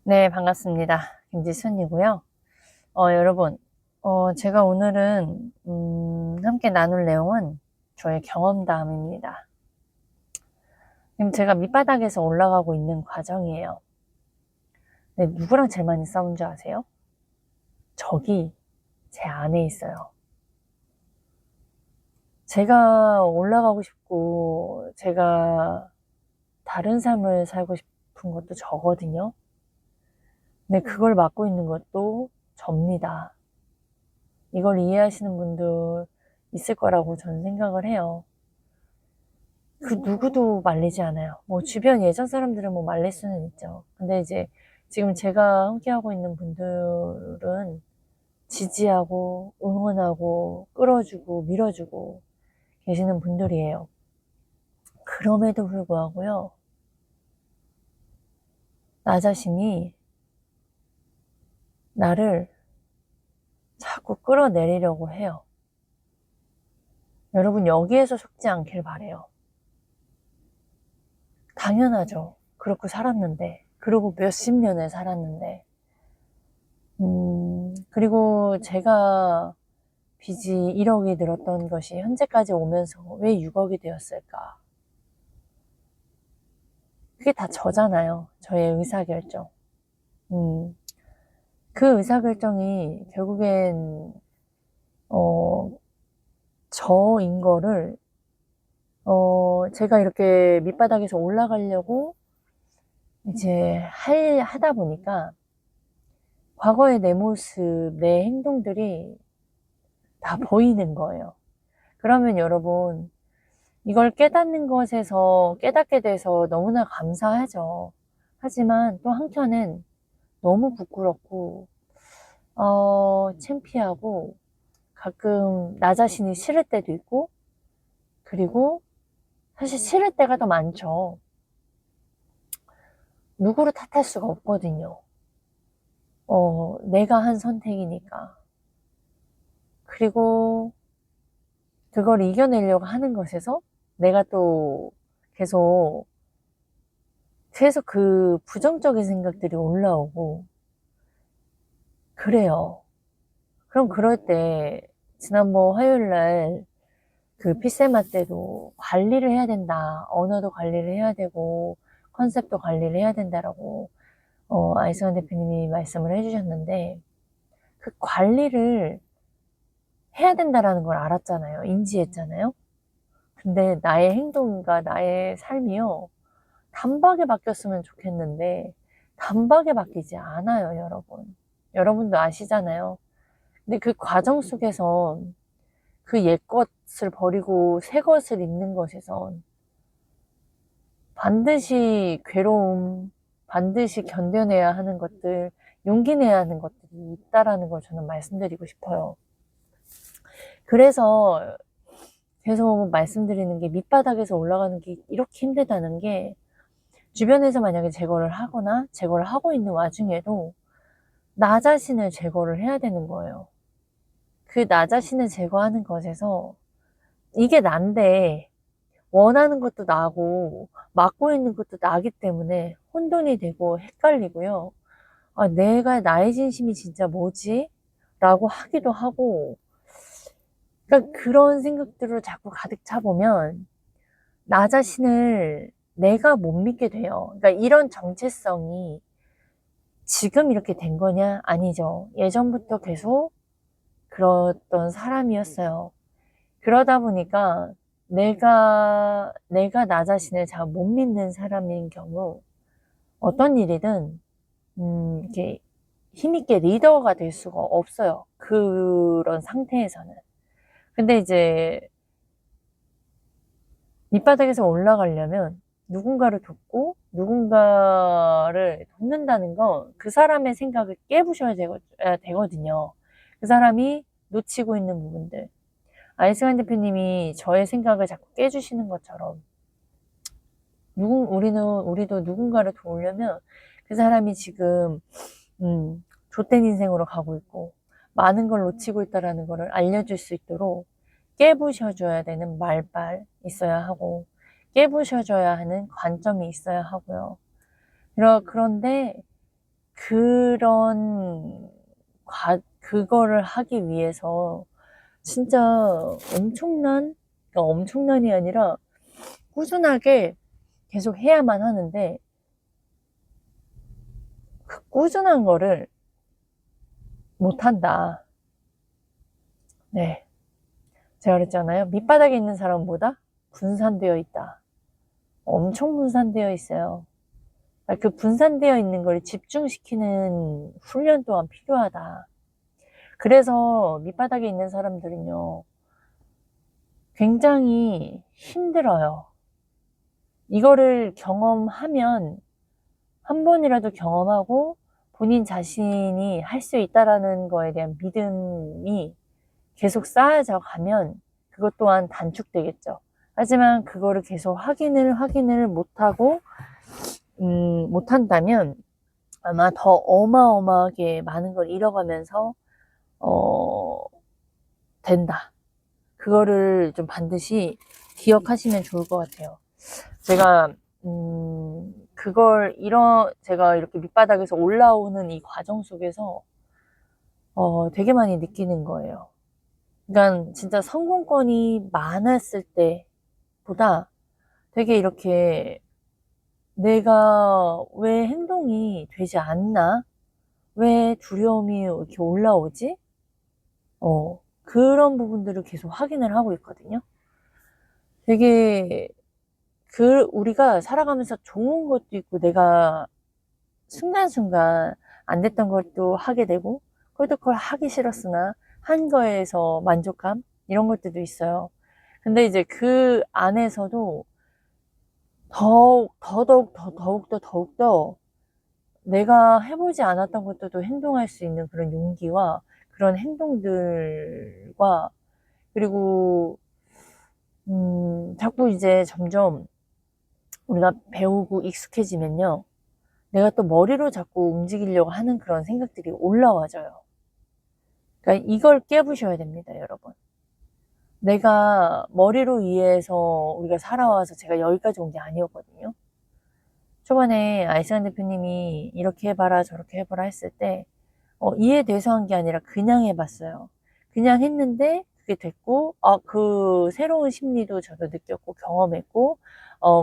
네, 반갑습니다. 김지순이고요. 여러분, 제가 오늘은, 함께 나눌 내용은 저의 경험담입니다. 지금 제가 밑바닥에서 올라가고 있는 과정이에요. 네, 누구랑 제일 많이 싸운 줄 아세요? 적이 제 안에 있어요. 제가 올라가고 싶고, 제가 다른 삶을 살고 싶은 것도 저거든요. 근데 그걸 막고 있는 것도 접니다. 이걸 이해하시는 분들 있을 거라고 저는 생각을 해요. 그 누구도 말리지 않아요. 뭐 주변 예전 사람들은 뭐 말릴 수는 있죠. 근데 이제 지금 제가 함께하고 있는 분들은 지지하고 응원하고 끌어주고 밀어주고 계시는 분들이에요. 그럼에도 불구하고요, 나 자신이 나를 자꾸 끌어내리려고 해요. 여러분, 여기에서 속지 않길 바래요. 당연하죠. 그렇게 살았는데, 그리고 몇십 년을 살았는데, 그리고 제가 빚이 1억이 늘었던 것이 현재까지 오면서 왜 6억이 되었을까? 그게 다 저잖아요. 저의 의사결정. 음, 그 의사결정이 결국엔, 어, 저인 거를, 제가 이렇게 밑바닥에서 올라가려고 이제 하다 보니까 과거의 내 모습, 내 행동들이 다 보이는 거예요. 그러면 여러분, 이걸 깨닫는 것에서 깨닫게 돼서 너무나 감사하죠. 하지만 또 한켠은 너무 부끄럽고, 창피하고, 가끔 나 자신이 싫을 때도 있고, 그리고 사실 싫을 때가 더 많죠. 누구를 탓할 수가 없거든요. 내가 한 선택이니까. 그리고 그걸 이겨내려고 하는 것에서 내가 또 계속 그 부정적인 생각들이 올라오고, 그래요. 그럼 그럴 때, 지난번 화요일 날 그 피세마 때도 관리를 해야 된다. 언어도 관리를 해야 되고, 컨셉도 관리를 해야 된다라고, 아이스원 대표님이 말씀을 해주셨는데, 그 관리를 해야 된다라는 걸 알았잖아요. 인지했잖아요. 근데 나의 행동과 나의 삶이요, 단박에 바뀌었으면 좋겠는데, 단박에 바뀌지 않아요, 여러분. 여러분도 아시잖아요. 근데 그 과정 속에서 그 옛 것을 버리고 새 것을 입는 것에선 반드시 괴로움, 반드시 견뎌내야 하는 것들, 용기 내야 하는 것들이 있다라는 걸 저는 말씀드리고 싶어요. 그래서 계속 말씀드리는 게, 밑바닥에서 올라가는 게 이렇게 힘들다는 게, 주변에서 만약에 제거를 하거나 제거를 하고 있는 와중에도 나 자신을 제거를 해야 되는 거예요. 그 나 자신을 제거하는 것에서 이게 난데, 원하는 것도 나고 막고 있는 것도 나기 때문에 혼돈이 되고 헷갈리고요. 내가 나의 진심이 진짜 뭐지? 라고 하기도 하고, 그러니까 그런 생각들을 자꾸 가득 차보면 나 자신을 내가 못 믿게 돼요. 그러니까 이런 정체성이 지금 이렇게 된 거냐? 아니죠. 예전부터 계속 그랬던 사람이었어요. 그러다 보니까 내가 나 자신을 잘 못 믿는 사람인 경우, 어떤 일이든, 이렇게 힘있게 리더가 될 수가 없어요. 그런 상태에서는. 근데 이제 밑바닥에서 올라가려면 누군가를 돕고 누군가를 돕는다는 건 그 사람의 생각을 깨부셔야 되거든요. 그 사람이 놓치고 있는 부분들. 아이스만 대표님이 저의 생각을 자꾸 깨주시는 것처럼, 우리도 누군가를 도우려면 그 사람이 지금, 좆된 인생으로 가고 있고, 많은 걸 놓치고 있다라는 것을 알려줄 수 있도록 깨부셔줘야 되는 말빨 있어야 하고, 깨부셔줘야 하는 관점이 있어야 하고요. 그런데 그거를 하기 위해서 진짜 그러니까 엄청난이 아니라 꾸준하게 계속 해야만 하는데, 그 꾸준한 거를 못한다. 네. 제가 그랬잖아요. 밑바닥에 있는 사람보다 분산되어 있다. 엄청 분산되어 있어요. 그 분산되어 있는 걸 집중시키는 훈련 또한 필요하다. 그래서 밑바닥에 있는 사람들은요, 굉장히 힘들어요. 이거를 경험하면, 한 번이라도 경험하고 본인 자신이 할 수 있다라는 거에 대한 믿음이 계속 쌓여져 가면 그것 또한 단축되겠죠. 하지만 그거를 계속 확인을 못하고, 못한다면 아마 더 어마어마하게 많은 걸 잃어가면서, 어, 된다. 그거를 좀 반드시 기억하시면 좋을 것 같아요. 제가, 제가 이렇게 밑바닥에서 올라오는 이 과정 속에서, 되게 많이 느끼는 거예요. 그러니까 진짜 성공권이 많았을 때보다 되게 이렇게 내가 왜 행동이 되지 않나? 왜 두려움이 이렇게 올라오지? 그런 부분들을 계속 확인을 하고 있거든요. 되게, 우리가 살아가면서 좋은 것도 있고, 내가 순간순간 안 됐던 것도 하게 되고, 그래도 그걸 하기 싫었으나, 한 거에서 만족감? 이런 것들도 있어요. 근데 이제 그 안에서도 더욱더 내가 해보지 않았던 것들도 행동할 수 있는 그런 용기와 그런 행동들과, 그리고 자꾸 이제 점점 우리가 배우고 익숙해지면요, 내가 또 머리로 자꾸 움직이려고 하는 그런 생각들이 올라와져요. 그러니까 이걸 깨부셔야 됩니다, 여러분. 내가 머리로 이해해서 우리가 살아와서 제가 여기까지 온 게 아니었거든요. 초반에 아이스란 대표님이 이렇게 해봐라 저렇게 해봐라 했을 때 이해돼서 한 게 아니라 그냥 해봤어요. 그냥 했는데 그게 됐고, 그 새로운 심리도 저도 느꼈고 경험했고,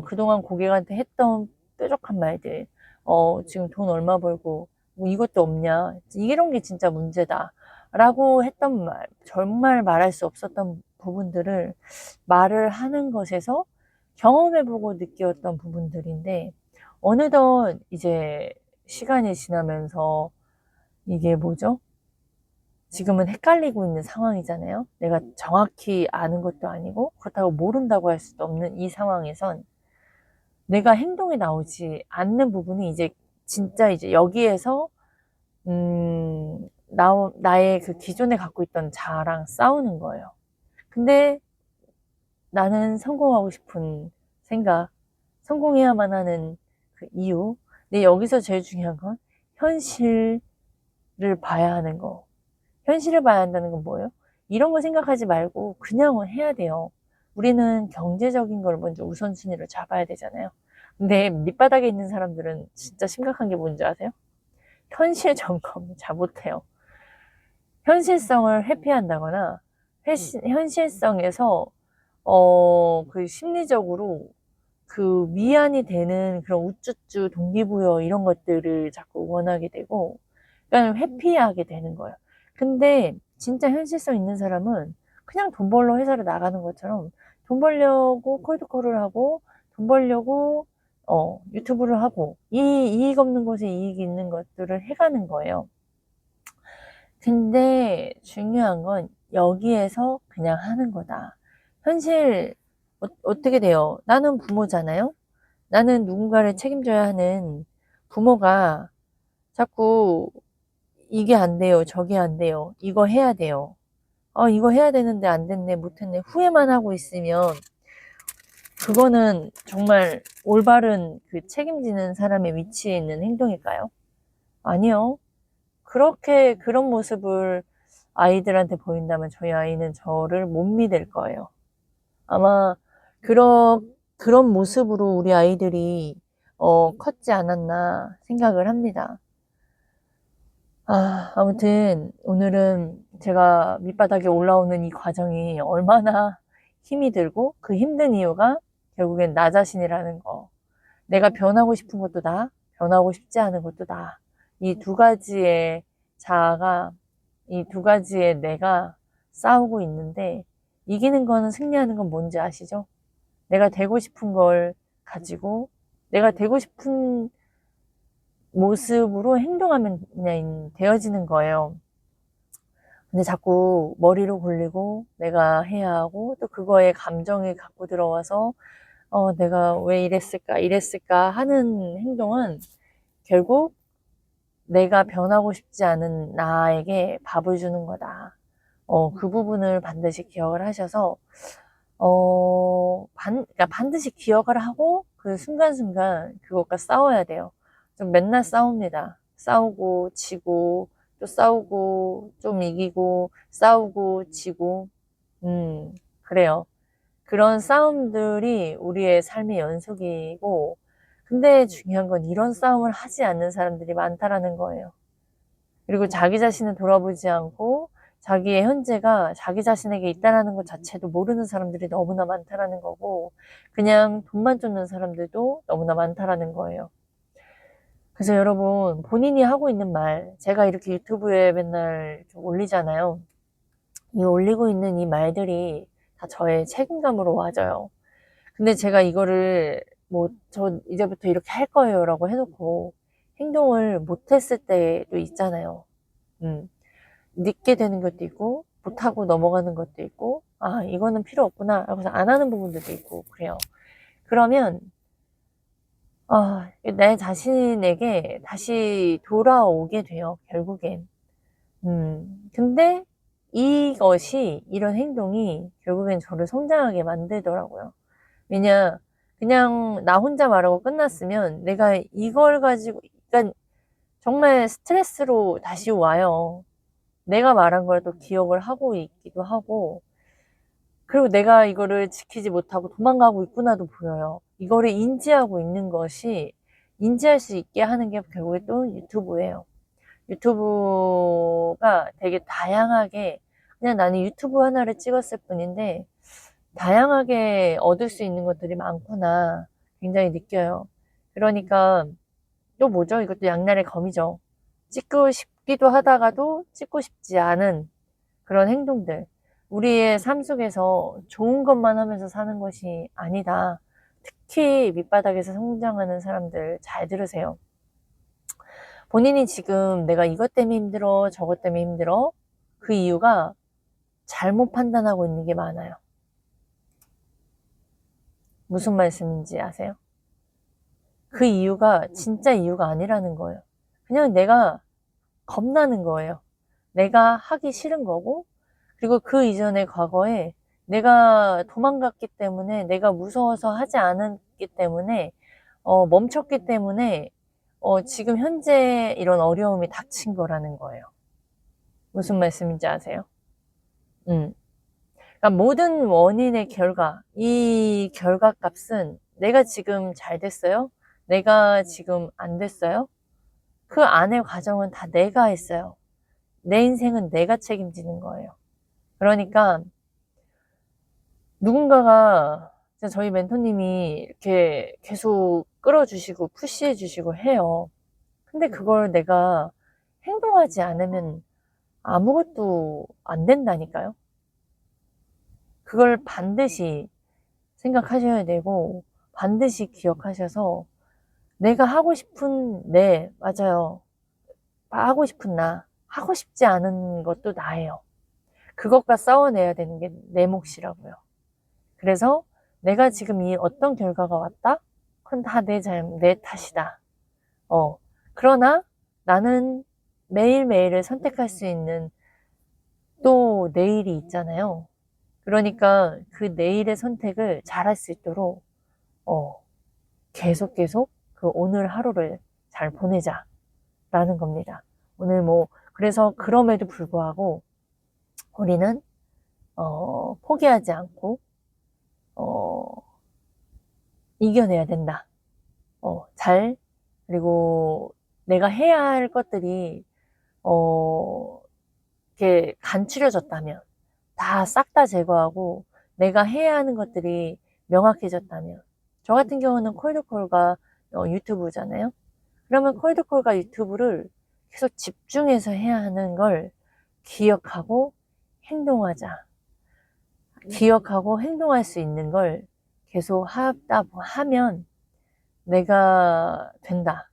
그동안 고객한테 했던 뾰족한 말들, 지금 돈 얼마 벌고 뭐 이것도 없냐, 이런 게 진짜 문제다 라고 했던 말, 정말 말할 수 없었던 부분들을 말을 하는 것에서 경험해보고 느꼈던 부분들인데, 어느덧 이제 시간이 지나면서 이게 뭐죠? 지금은 헷갈리고 있는 상황이잖아요. 내가 정확히 아는 것도 아니고 그렇다고 모른다고 할 수도 없는 이 상황에선 내가 행동이 나오지 않는 부분이 이제 진짜 이제 여기에서 나의 그 기존에 갖고 있던 자아랑 싸우는 거예요. 근데 나는 성공하고 싶은 생각, 성공해야만 하는 그 이유, 근데 여기서 제일 중요한 건 현실을 봐야 하는 거. 현실을 봐야 한다는 건 뭐예요? 이런 거 생각하지 말고 그냥 해야 돼요. 우리는 경제적인 걸 먼저 우선순위로 잡아야 되잖아요. 근데 밑바닥에 있는 사람들은 진짜 심각한 게 뭔지 아세요? 현실 점검을 잘 못해요. 현실성을 회피한다거나 현실성에서 그 심리적으로 그 미안이 되는 그런 우쭈쭈 동기부여 이런 것들을 자꾸 원하게 되고, 그러니까 회피하게 되는 거예요. 근데 진짜 현실성 있는 사람은 그냥 돈 벌러 회사를 나가는 것처럼 돈 벌려고 콜드콜을 하고, 돈 벌려고 유튜브를 하고, 이익 없는 곳에 이익이 있는 것들을 해가는 거예요. 근데 중요한 건 여기에서 그냥 하는 거다. 현실 어떻게 돼요? 나는 부모잖아요. 나는 누군가를 책임져야 하는 부모가 자꾸 이게 안 돼요, 저게 안 돼요, 이거 해야 돼요, 이거 해야 되는데 안 됐네, 못했네, 후회만 하고 있으면 그거는 정말 올바른 그 책임지는 사람의 위치에 있는 행동일까요? 아니요. 그런 모습을 아이들한테 보인다면 저희 아이는 저를 못 믿을 거예요. 아마 그런 모습으로 우리 아이들이 컸지 않았나 생각을 합니다. 아무튼 오늘은 제가 밑바닥에 올라오는 이 과정이 얼마나 힘이 들고 그 힘든 이유가 결국엔 나 자신이라는 거. 내가 변하고 싶은 것도 나, 변하고 싶지 않은 것도 나. 이 두 가지의 자아가, 이 두 가지의 내가 싸우고 있는데 이기는 거는 승리하는 건 뭔지 아시죠? 내가 되고 싶은 걸 가지고 내가 되고 싶은 모습으로 행동하면 그냥 되어지는 거예요. 근데 자꾸 머리로 굴리고 내가 해야 하고 또 그거에 감정이 갖고 들어와서 내가 왜 이랬을까 하는 행동은 결국 내가 변하고 싶지 않은 나에게 밥을 주는 거다. 그 부분을 반드시 기억을 하셔서 그러니까 반드시 기억을 하고 그 순간순간 그것과 싸워야 돼요. 좀 맨날 싸웁니다. 싸우고 지고 또 싸우고 좀 이기고 싸우고 지고 그래요. 그런 싸움들이 우리의 삶의 연속이고 근데 중요한 건 이런 싸움을 하지 않는 사람들이 많다라는 거예요. 그리고 자기 자신을 돌아보지 않고 자기의 현재가 자기 자신에게 있다라는 것 자체도 모르는 사람들이 너무나 많다라는 거고 그냥 돈만 쫓는 사람들도 너무나 많다라는 거예요. 그래서 여러분 본인이 하고 있는 말 제가 이렇게 유튜브에 맨날 올리잖아요. 이 올리고 있는 이 말들이 다 저의 책임감으로 와져요. 근데 제가 이거를 저 이제부터 이렇게 할 거예요 라고 해놓고 행동을 못했을 때도 있잖아요. 음. 늦게 되는 것도 있고 못하고 넘어가는 것도 있고 이거는 필요 없구나 하고서 안 하는 부분들도 있고 그래요. 그러면 내 자신에게 다시 돌아오게 돼요 결국엔. 근데 이것이 이런 행동이 결국엔 저를 성장하게 만들더라고요. 왜냐 그냥 나 혼자 말하고 끝났으면 내가 이걸 가지고 그러니까 정말 스트레스로 다시 와요. 내가 말한 걸 또 기억을 하고 있기도 하고 그리고 내가 이거를 지키지 못하고 도망가고 있구나도 보여요. 이거를 인지하고 있는 것이 인지할 수 있게 하는 게 결국에 또 유튜브예요. 유튜브가 되게 다양하게 그냥 나는 유튜브 하나를 찍었을 뿐인데 다양하게 얻을 수 있는 것들이 많구나 굉장히 느껴요. 그러니까 또 뭐죠? 이것도 양날의 검이죠. 찍고 싶기도 하다가도 찍고 싶지 않은 그런 행동들. 우리의 삶 속에서 좋은 것만 하면서 사는 것이 아니다. 특히 밑바닥에서 성장하는 사람들 잘 들으세요. 본인이 지금 내가 이것 때문에 힘들어, 저것 때문에 힘들어. 그 이유가 잘못 판단하고 있는 게 많아요. 무슨 말씀인지 아세요? 그 이유가 진짜 이유가 아니라는 거예요. 그냥 내가 겁나는 거예요. 내가 하기 싫은 거고, 그리고 그 이전의 과거에 내가 도망갔기 때문에, 내가 무서워서 하지 않았기 때문에, 멈췄기 때문에, 지금 현재 이런 어려움이 닥친 거라는 거예요. 무슨 말씀인지 아세요? 음. 그러니까 모든 원인의 결과, 이 결과값은 내가 지금 잘 됐어요? 내가 지금 안 됐어요? 그 안의 과정은 다 내가 했어요. 내 인생은 내가 책임지는 거예요. 그러니까 누군가가 저희 멘토님이 이렇게 계속 끌어주시고 푸시해주시고 해요. 근데 그걸 내가 행동하지 않으면 아무것도 안 된다니까요. 그걸 반드시 생각하셔야 되고 반드시 기억하셔서 내가 하고 싶은 맞아요. 하고 싶은 하고 싶지 않은 것도 나예요. 그것과 싸워내야 되는 게 내 몫이라고요. 그래서 내가 지금 이 어떤 결과가 왔다? 그건 다 내 탓이다. 그러나 나는 매일매일을 선택할 수 있는 또 내일이 있잖아요. 그러니까 그 내일의 선택을 잘할 수 있도록, 계속 그 오늘 하루를 잘 보내자라는 겁니다. 오늘 그래서 그럼에도 불구하고 우리는, 포기하지 않고, 어, 이겨내야 된다. 그리고 내가 해야 할 것들이 이렇게 간추려졌다면, 다 싹 다 제거하고 내가 해야 하는 것들이 명확해졌다면, 저 같은 경우는 콜드콜과 유튜브잖아요. 그러면 콜드콜과 유튜브를 계속 집중해서 해야 하는 걸 기억하고 행동하자. 기억하고 행동할 수 있는 걸 계속 하다 하면 내가 된다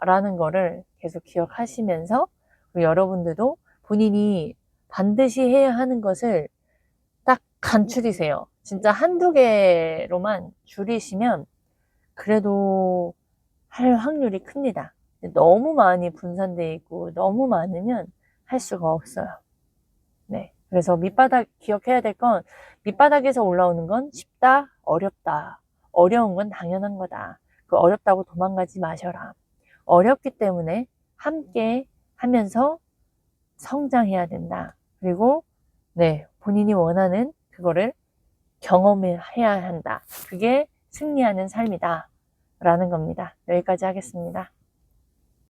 라는 거를 계속 기억하시면서, 그리고 여러분들도 본인이 반드시 해야 하는 것을 딱 간추리세요. 진짜 한두 개로만 줄이시면 그래도 할 확률이 큽니다. 너무 많이 분산되어 있고 너무 많으면 할 수가 없어요. 네. 그래서 밑바닥 기억해야 될 건, 밑바닥에서 올라오는 건 쉽다, 어렵다. 어려운 건 당연한 거다. 그 어렵다고 도망가지 마셔라. 어렵기 때문에 함께 하면서 성장해야 된다. 그리고 네, 본인이 원하는 그거를 경험해야 한다. 그게 승리하는 삶이다. 라는 겁니다. 여기까지 하겠습니다.